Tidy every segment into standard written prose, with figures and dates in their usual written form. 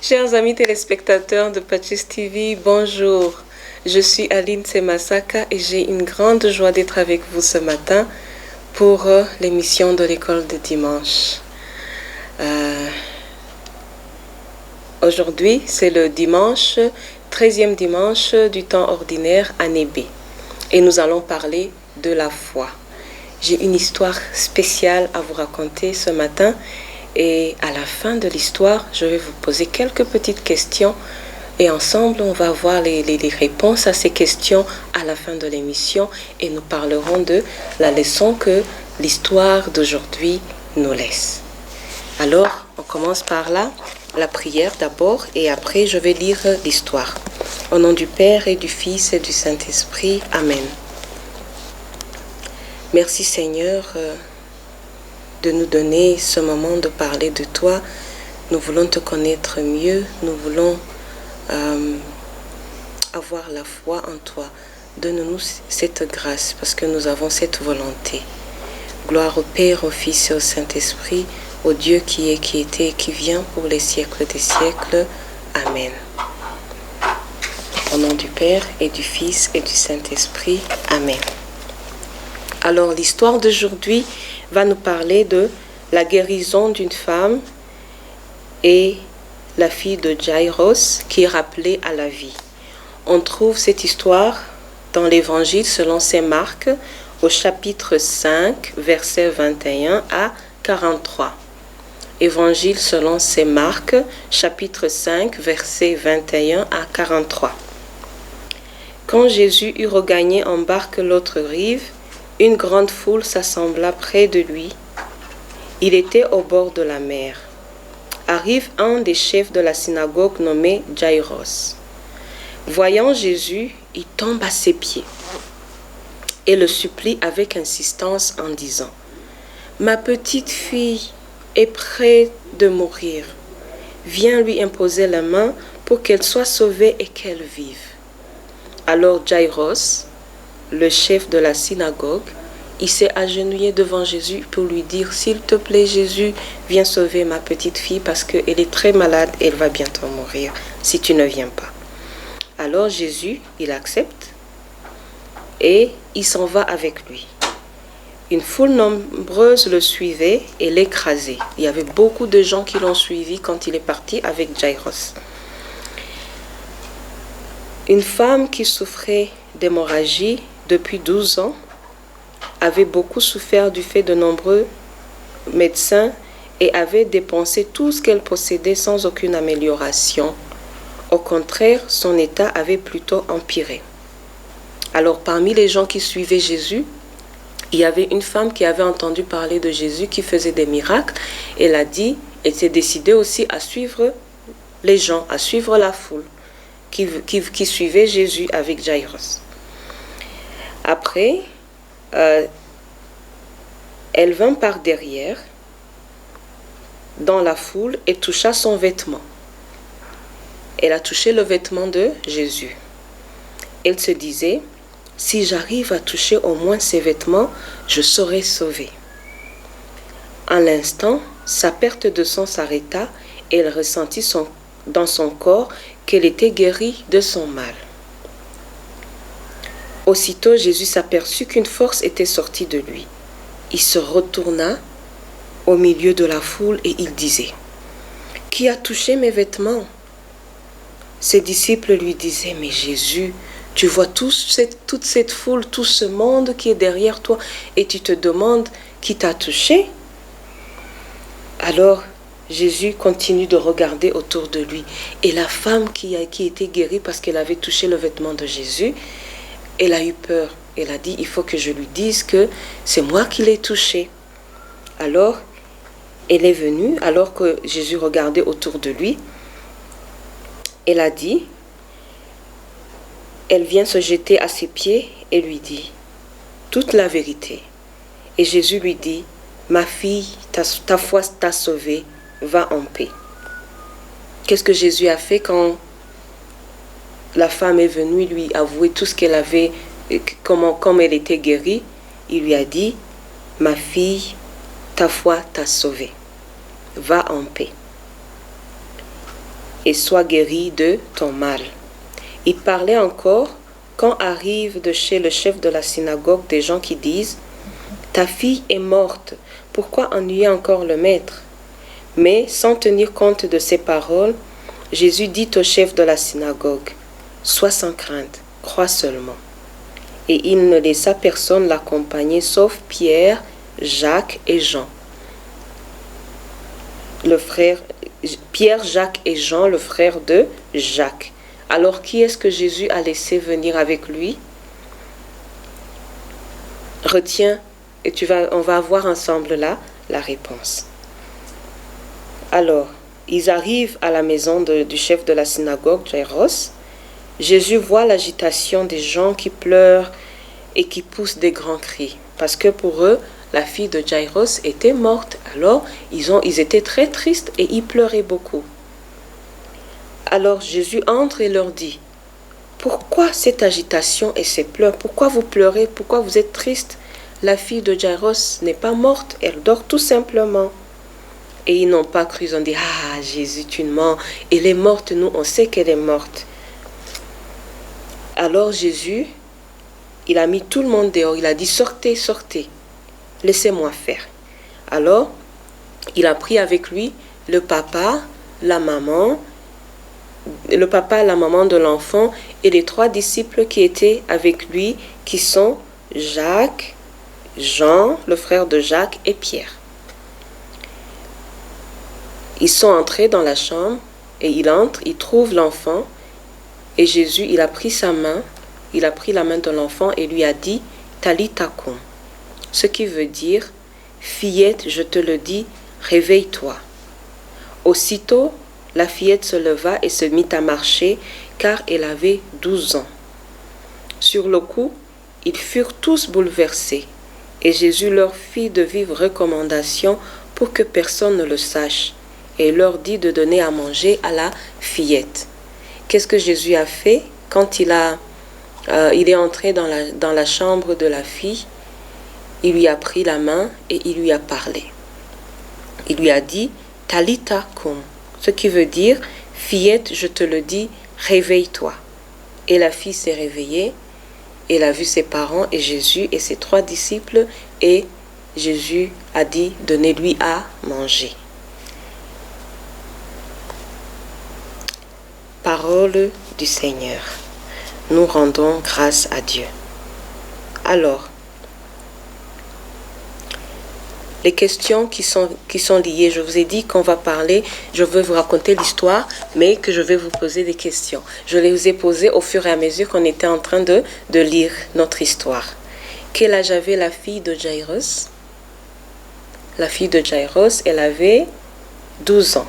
Chers amis téléspectateurs de Patches TV, bonjour. Je suis Aline Semasaka et j'ai une grande joie d'être avec vous ce matin pour l'émission de l'école de dimanche. Aujourd'hui, c'est le dimanche, 13e dimanche du temps ordinaire, année B. Et nous allons parler de la foi. J'ai une histoire spéciale à vous raconter ce matin. Et à la fin de l'histoire, je vais vous poser quelques petites questions et ensemble, on va voir les réponses à ces questions à la fin de l'émission et nous parlerons de la leçon que l'histoire d'aujourd'hui nous laisse. Alors, on commence par là, la prière d'abord et après, je vais lire l'histoire. Au nom du Père et du Fils et du Saint-Esprit, Amen. Merci Seigneur de nous donner ce moment de parler de toi. Nous voulons te connaître mieux. Nous voulons avoir la foi en toi. Donne-nous cette grâce parce que nous avons cette volonté. Gloire au Père, au Fils et au Saint-Esprit, au Dieu qui est, qui était et qui vient pour les siècles des siècles. Amen. Au nom du Père et du Fils et du Saint-Esprit. Amen. Alors l'histoire d'aujourd'hui va nous parler de la guérison d'une femme et la fille de Jaïros qui est rappelée à la vie. On trouve cette histoire dans l'évangile selon saint Marc au chapitre 5, versets 21 à 43. Évangile selon saint Marc, chapitre 5, versets 21 à 43. Quand Jésus eut regagné en barque l'autre rive, une grande foule s'assembla près de lui. Il était au bord de la mer. Arrive un des chefs de la synagogue nommé Jaïros. Voyant Jésus, il tombe à ses pieds et le supplie avec insistance en disant : « Ma petite fille est près de mourir. Viens lui imposer la main pour qu'elle soit sauvée et qu'elle vive. » Alors Jaïros, le chef de la synagogue, il s'est agenouillé devant Jésus pour lui dire : « S'il te plaît Jésus, viens sauver ma petite fille parce qu'elle est très malade et elle va bientôt mourir si tu ne viens pas. » Alors Jésus, il accepte et il s'en va avec lui. Une foule nombreuse le suivait et l'écrasait. Il y avait beaucoup de gens qui l'ont suivi quand il est parti avec Jaïros. Une femme qui souffrait d'hémorragie depuis 12 ans, avait beaucoup souffert du fait de nombreux médecins et avait dépensé tout ce qu'elle possédait sans aucune amélioration. Au contraire, son état avait plutôt empiré. Alors, parmi les gens qui suivaient Jésus, il y avait une femme qui avait entendu parler de Jésus qui faisait des miracles. Elle s'est décidée aussi à suivre les gens, à suivre la foule qui suivait Jésus avec Jaïros. Après, elle vint par derrière dans la foule et toucha son vêtement. Elle a touché le vêtement de Jésus. Elle se disait : « Si j'arrive à toucher au moins ses vêtements, je serai sauvée. » En l'instant, sa perte de sang s'arrêta et elle ressentit dans son corps qu'elle était guérie de son mal. Aussitôt, Jésus s'aperçut qu'une force était sortie de lui. Il se retourna au milieu de la foule et il disait : « Qui a touché mes vêtements ?» Ses disciples lui disaient : « Mais Jésus, tu vois toute cette foule, tout ce monde qui est derrière toi et tu te demandes qui t'a touché ?» Alors, Jésus continue de regarder autour de lui. Et la femme qui était guérie parce qu'elle avait touché le vêtement de Jésus, elle a eu peur. Elle a dit : « Il faut que je lui dise que c'est moi qui l'ai touché. » Alors, elle est venue, alors que Jésus regardait autour de lui. Elle a dit, elle vient se jeter à ses pieds et lui dit toute la vérité. Et Jésus lui dit : « Ma fille, ta foi t'a sauvée, va en paix. » Qu'est-ce que Jésus a fait quand la femme est venue lui avouer tout ce qu'elle avait, comme elle était guérie? Il lui a dit : « Ma fille, ta foi t'a sauvée, va en paix. » et sois guéri de ton mal. » Il parlait encore quand arrivent de chez le chef de la synagogue des gens qui disent « Ta fille est morte, pourquoi ennuyer encore le maître ?» Mais sans tenir compte de ces paroles, Jésus dit au chef de la synagogue « Sois sans crainte, crois seulement. » Et il ne laissa personne l'accompagner sauf Pierre, Jacques et Jean. Pierre, Jacques et Jean, le frère de Jacques. Alors qui est-ce que Jésus a laissé venir avec lui? Retiens et on va voir ensemble là la réponse. Alors, ils arrivent à la maison du chef de la synagogue, Jaïros. Jésus voit l'agitation des gens qui pleurent et qui poussent des grands cris. Parce que pour eux, la fille de Jaïros était morte. Alors, ils étaient très tristes et ils pleuraient beaucoup. Alors Jésus entre et leur dit, « Pourquoi cette agitation et ces pleurs? Pourquoi vous pleurez? Pourquoi vous êtes tristes? La fille de Jaïros n'est pas morte, elle dort tout simplement. » Et ils n'ont pas cru, ils ont dit, « Ah, Jésus, tu mens. Elle est morte, nous, on sait qu'elle est morte. » Alors Jésus, il a mis tout le monde dehors. Il a dit, sortez, sortez. Laissez-moi faire. Alors, il a pris avec lui le papa, la maman de l'enfant et les 3 disciples qui étaient avec lui, qui sont Jacques, Jean, le frère de Jacques et Pierre. Ils sont entrés dans la chambre et il entre, il trouve l'enfant. Et Jésus, il a pris sa main, il a pris la main de l'enfant et lui a dit « Talitha koum », ce qui veut dire « Fillette, je te le dis, réveille-toi ». Aussitôt, la fillette se leva et se mit à marcher, car elle avait 12 ans. Sur le coup, ils furent tous bouleversés, et Jésus leur fit de vives recommandations pour que personne ne le sache, et leur dit de donner à manger à la fillette. Qu'est-ce que Jésus a fait quand il est entré dans la chambre de la fille? Il lui a pris la main et il lui a parlé. Il lui a dit « Talitha koum », ce qui veut dire « Fillette, je te le dis, réveille-toi ». Et la fille s'est réveillée, elle a vu ses parents et Jésus et ses 3 disciples, et Jésus a dit « Donnez-lui à manger ». Parole du Seigneur. Nous rendons grâce à Dieu. Alors, les questions qui sont liées, je vous ai dit qu'on va parler, je vais vous raconter l'histoire, mais que je vais vous poser des questions. Je les vous ai posées au fur et à mesure qu'on était en train de lire notre histoire. Quel âge avait la fille de Jaïros? La fille de Jaïros, elle avait 12 ans.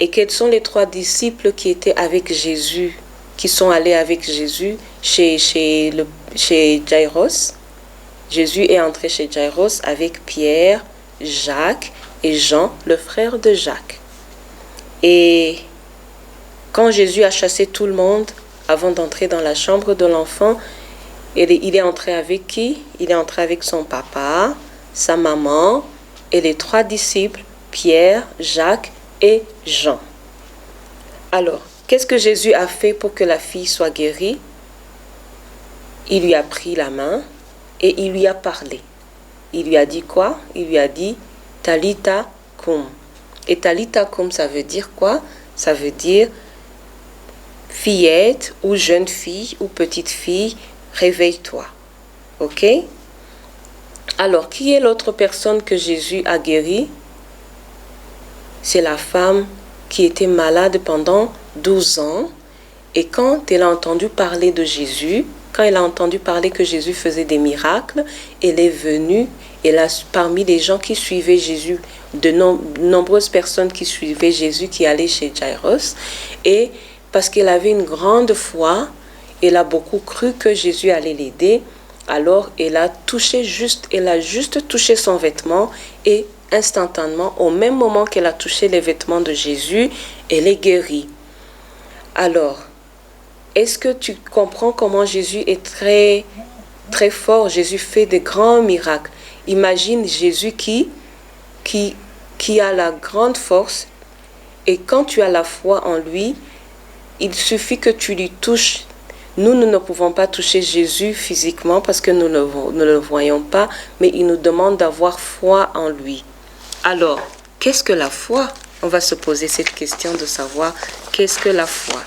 Et quels sont les 3 disciples qui étaient avec Jésus, qui sont allés avec Jésus chez Jaïros? Jésus est entré chez Jaïros avec Pierre, Jacques et Jean, le frère de Jacques. Et quand Jésus a chassé tout le monde avant d'entrer dans la chambre de l'enfant, il est entré avec qui? Il est entré avec son papa, sa maman et les 3 disciples, Pierre, Jacques et Jean. Alors, qu'est-ce que Jésus a fait pour que la fille soit guérie? Il lui a pris la main et il lui a parlé. Il lui a dit quoi? Il lui a dit Talitha koum. Et Talitha koum, ça veut dire quoi? Ça veut dire fillette ou jeune fille ou petite fille, réveille-toi. Ok? Alors, qui est l'autre personne que Jésus a guérie? C'est la femme qui était malade pendant 12 ans. Et quand elle a entendu parler de Jésus, quand elle a entendu parler que Jésus faisait des miracles, elle est venue, et là, parmi les gens qui suivaient Jésus, de nombreuses personnes qui suivaient Jésus, qui allaient chez Jaïros, et parce qu'elle avait une grande foi, elle a beaucoup cru que Jésus allait l'aider, alors elle a juste touché son vêtement, et instantanément, au même moment qu'elle a touché les vêtements de Jésus, elle est guérie. Alors, est-ce que tu comprends comment Jésus est très, très fort? Jésus fait de grands miracles. Imagine Jésus qui a la grande force Et quand tu as la foi en lui, il suffit que tu lui touches. Nous ne pouvons pas toucher Jésus physiquement parce que nous ne le voyons pas, mais il nous demande d'avoir foi en lui. Alors, qu'est-ce que la foi? On va se poser cette question de savoir qu'est-ce que la foi.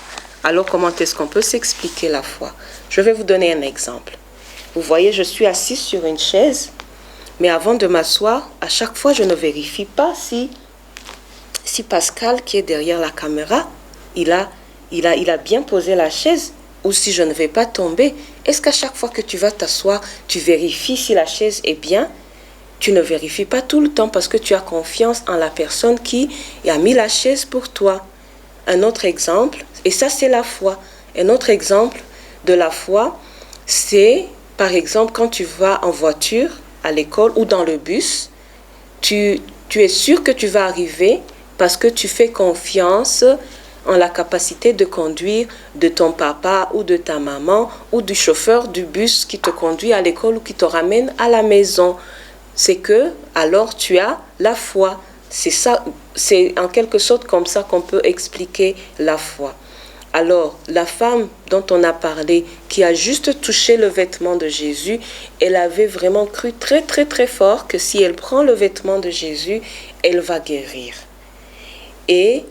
Alors, comment est-ce qu'on peut s'expliquer la foi? Je vais vous donner un exemple. Vous voyez, je suis assise sur une chaise, mais avant de m'asseoir, à chaque fois, je ne vérifie pas si Pascal, qui est derrière la caméra, il a bien posé la chaise, ou si je ne vais pas tomber. Est-ce qu'à chaque fois que tu vas t'asseoir, tu vérifies si la chaise est bien? Tu ne vérifies pas tout le temps parce que tu as confiance en la personne qui a mis la chaise pour toi. Un autre exemple, et ça c'est la foi. Un autre exemple de la foi, c'est par exemple quand tu vas en voiture à l'école ou dans le bus, tu es sûr que tu vas arriver parce que tu fais confiance en la capacité de conduire de ton papa ou de ta maman ou du chauffeur du bus qui te conduit à l'école ou qui te ramène à la maison. C'est que alors tu as la foi. C'est ça, c'est en quelque sorte comme ça qu'on peut expliquer la foi. Alors, la femme dont on a parlé, qui a juste touché le vêtement de Jésus, elle avait vraiment cru très très très fort que si elle prend le vêtement de Jésus, elle va guérir. Et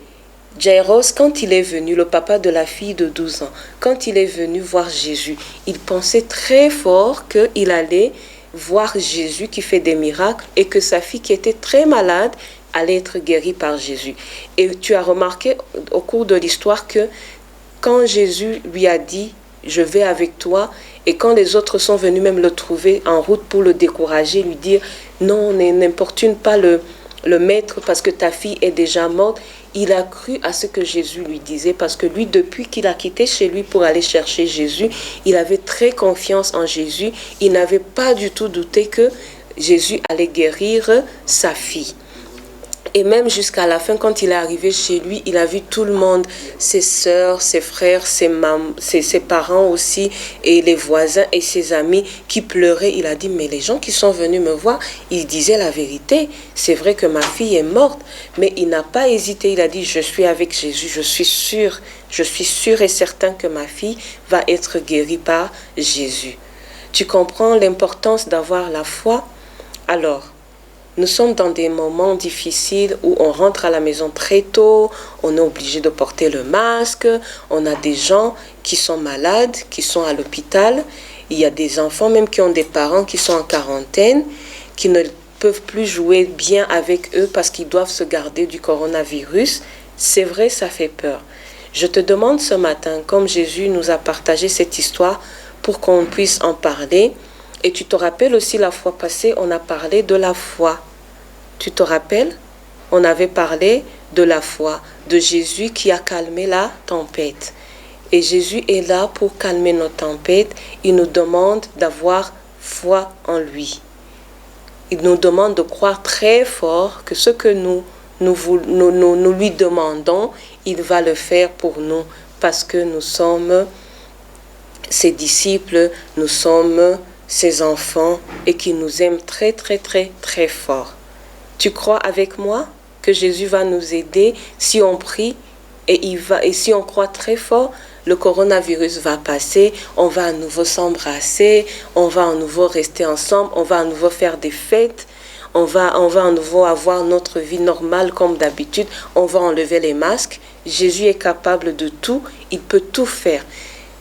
Jaïros, quand il est venu, le papa de la fille de 12 ans, quand il est venu voir Jésus, il pensait très fort qu'il allait voir Jésus qui fait des miracles et que sa fille qui était très malade allait être guérie par Jésus. Et tu as remarqué au cours de l'histoire que quand Jésus lui a dit « je vais avec toi » et quand les autres sont venus même le trouver en route pour le décourager, lui dire « non, n'importune pas le maître parce que ta fille est déjà morte », il a cru à ce que Jésus lui disait parce que lui, depuis qu'il a quitté chez lui pour aller chercher Jésus, il avait très confiance en Jésus. Il n'avait pas du tout douté que Jésus allait guérir sa fille. Et même jusqu'à la fin, quand il est arrivé chez lui, il a vu tout le monde, ses sœurs, ses frères, ses parents aussi, et les voisins et ses amis qui pleuraient. Il a dit, mais les gens qui sont venus me voir, ils disaient la vérité. C'est vrai que ma fille est morte, mais il n'a pas hésité. Il a dit, je suis avec Jésus, je suis sûr et certain que ma fille va être guérie par Jésus. Tu comprends l'importance d'avoir la foi? Alors, nous sommes dans des moments difficiles où on rentre à la maison très tôt, on est obligé de porter le masque, on a des gens qui sont malades, qui sont à l'hôpital, il y a des enfants même qui ont des parents qui sont en quarantaine, qui ne peuvent plus jouer bien avec eux parce qu'ils doivent se garder du coronavirus. C'est vrai, ça fait peur. Je te demande ce matin, comme Jésus nous a partagé cette histoire pour qu'on puisse en parler. Et tu te rappelles aussi la fois passée, on a parlé de la foi. Tu te rappelles? On avait parlé de la foi, de Jésus qui a calmé la tempête. Et Jésus est là pour calmer nos tempêtes. Il nous demande d'avoir foi en lui. Il nous demande de croire très fort que ce que nous lui demandons, il va le faire pour nous parce que nous sommes ses disciples, nous sommes ses enfants et qu'il nous aime très très très très fort. Tu crois avec moi que Jésus va nous aider si on prie et si on croit très fort, le coronavirus va passer, on va à nouveau s'embrasser, on va à nouveau rester ensemble, on va à nouveau faire des fêtes, on va à nouveau avoir notre vie normale comme d'habitude, on va enlever les masques. Jésus est capable de tout, il peut tout faire.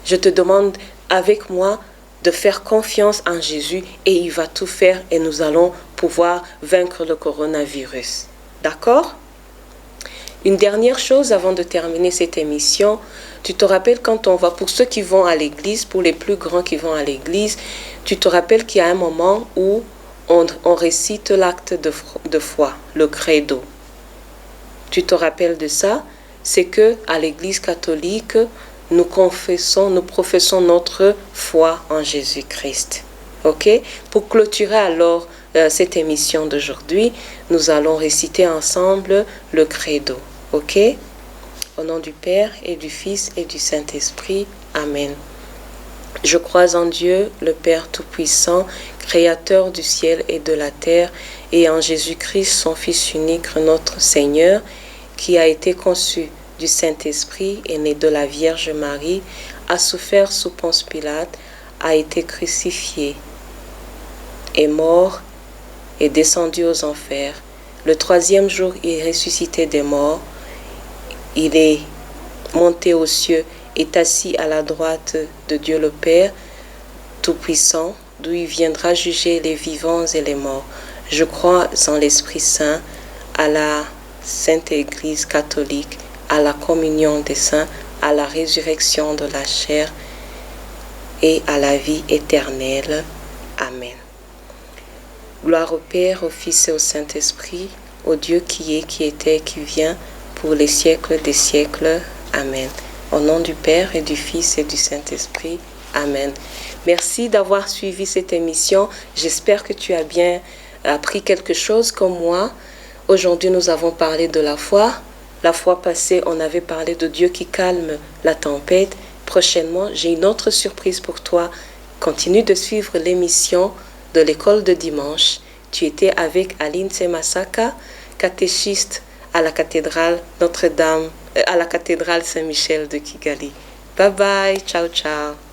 Je te demande avec moi de faire confiance en Jésus et il va tout faire et nous allons pouvoir vaincre le coronavirus. D'accord? Une dernière chose avant de terminer cette émission, tu te rappelles quand on va, pour ceux qui vont à l'église, pour les plus grands qui vont à l'église, tu te rappelles qu'il y a un moment où on récite l'acte de foi, le credo. Tu te rappelles de ça? C'est que à l'église catholique, nous professons notre foi en Jésus-Christ. Ok? Pour clôturer alors cette émission d'aujourd'hui, nous allons réciter ensemble le credo. Ok? Au nom du Père et du Fils et du Saint-Esprit. Amen. Je crois en Dieu, le Père Tout-Puissant, Créateur du ciel et de la terre, et en Jésus-Christ, son Fils unique, notre Seigneur, qui a été conçu du Saint-Esprit, est né de la Vierge Marie, a souffert sous Ponce Pilate, a été crucifié, est mort et descendu aux enfers. Le troisième jour, il est ressuscité des morts. Il est monté aux cieux, est assis à la droite de Dieu le Père Tout-Puissant, d'où il viendra juger les vivants et les morts. Je crois en l'Esprit Saint, à la Sainte Église catholique, à la communion des saints, à la résurrection de la chair et à la vie éternelle. Amen. Gloire au Père, au Fils et au Saint-Esprit, au Dieu qui est, qui était, qui vient, pour les siècles des siècles. Amen. Au nom du Père et du Fils et du Saint-Esprit. Amen. Merci d'avoir suivi cette émission. J'espère que tu as bien appris quelque chose comme moi. Aujourd'hui, nous avons parlé de la foi. La fois passée, on avait parlé de Dieu qui calme la tempête. Prochainement, j'ai une autre surprise pour toi. Continue de suivre l'émission de l'école de dimanche. Tu étais avec Aline Semasaka, catéchiste à la cathédrale Notre-Dame, à la cathédrale Saint-Michel de Kigali. Bye bye, ciao ciao.